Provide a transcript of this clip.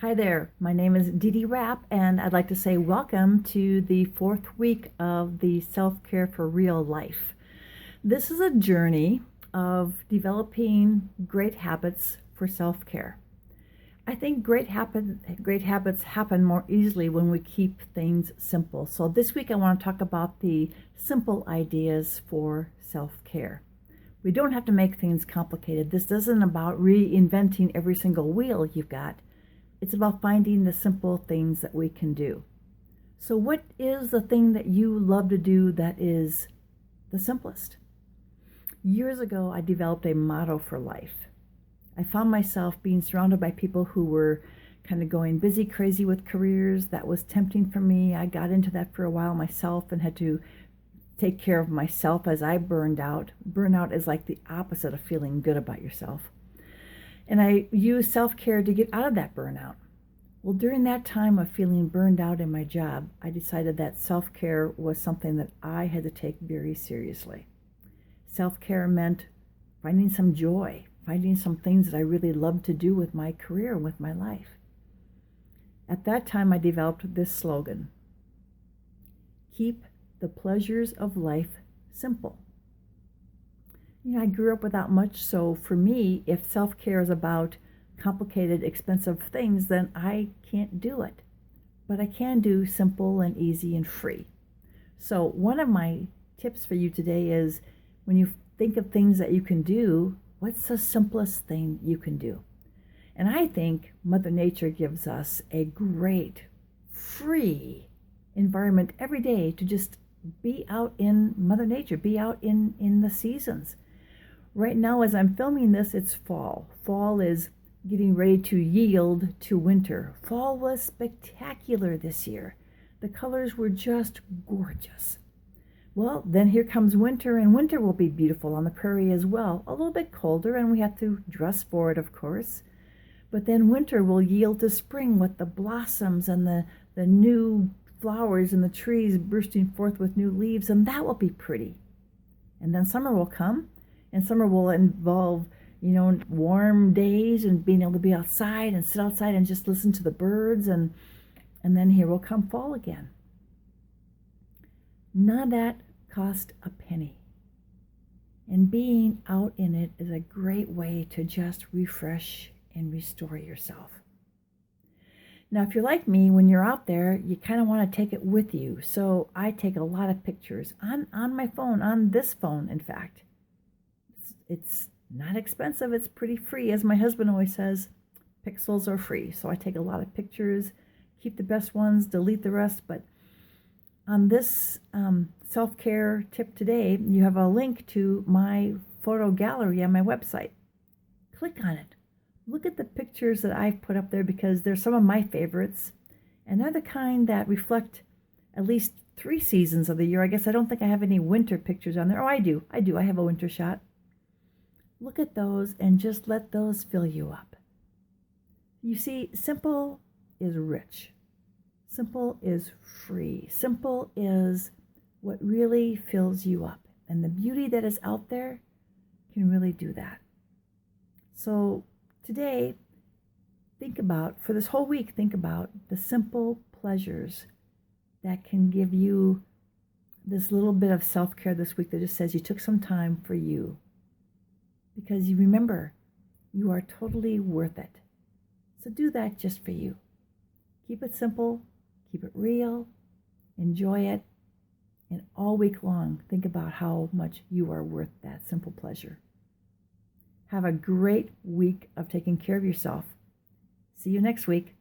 Hi there, my name is Dee Dee Rapp, and I'd like to say welcome to the fourth week of the Self-Care for Real Life. This is a journey of developing great habits for self-care. I think great habits happen more easily when we keep things simple. So this week I want to talk about the simple ideas for self-care. We don't have to make things complicated. This isn't about reinventing every single wheel you've got. It's about finding the simple things that we can do. So what is the thing that you love to do that is the simplest? Years ago, I developed a motto for life. I found myself being surrounded by people who were kind of going busy, crazy with careers. That was tempting for me. I got into that for a while myself and had to take care of myself as I burned out. Burnout is like the opposite of feeling good about yourself. And I used self-care to get out of that burnout. Well, during that time of feeling burned out in my job, I decided that self-care was something that I had to take very seriously. Self-care meant finding some joy, finding some things that I really loved to do with my career, with my life. At that time, I developed this slogan: keep the pleasures of life simple. I grew up without much, so for me, if self-care is about complicated, expensive things, then I can't do it. But I can do simple and easy and free. So one of my tips for you today is when you think of things that you can do, what's the simplest thing you can do? And I think Mother Nature gives us a great, free environment every day to just be out in Mother Nature, be out in the seasons. Right now, as I'm filming this, it's fall. Fall is getting ready to yield to winter. Fall was spectacular this year. The colors were just gorgeous. Well, then here comes winter, and winter will be beautiful on the prairie as well. A little bit colder, and we have to dress for it, of course. But then winter will yield to spring with the blossoms and the new flowers and the trees bursting forth with new leaves, and that will be pretty. And then summer will come. And summer will involve, warm days and being able to be outside and sit outside and just listen to the birds. And then here will come fall again. None of that cost a penny. And being out in it is a great way to just refresh and restore yourself. Now, if you're like me, when you're out there, you kind of want to take it with you. So I take a lot of pictures on my phone, on this phone, in fact. It's not expensive. It's pretty free. As my husband always says, pixels are free. So I take a lot of pictures, keep the best ones, delete the rest. But on this self-care tip today, you have a link to my photo gallery on my website. Click on it. Look at the pictures that I've put up there because they're some of my favorites. And they're the kind that reflect at least 3 seasons of the year. I guess I don't think I have any winter pictures on there. Oh, I do. I have a winter shot. Look at those and just let those fill you up. You see, simple is rich. Simple is free. Simple is what really fills you up. And the beauty that is out there can really do that. So today, for this whole week, think about the simple pleasures that can give you this little bit of self-care this week that just says you took some time for you. Because you remember, you are totally worth it. So do that just for you. Keep it simple, keep it real, enjoy it, and all week long, think about how much you are worth that simple pleasure. Have a great week of taking care of yourself. See you next week.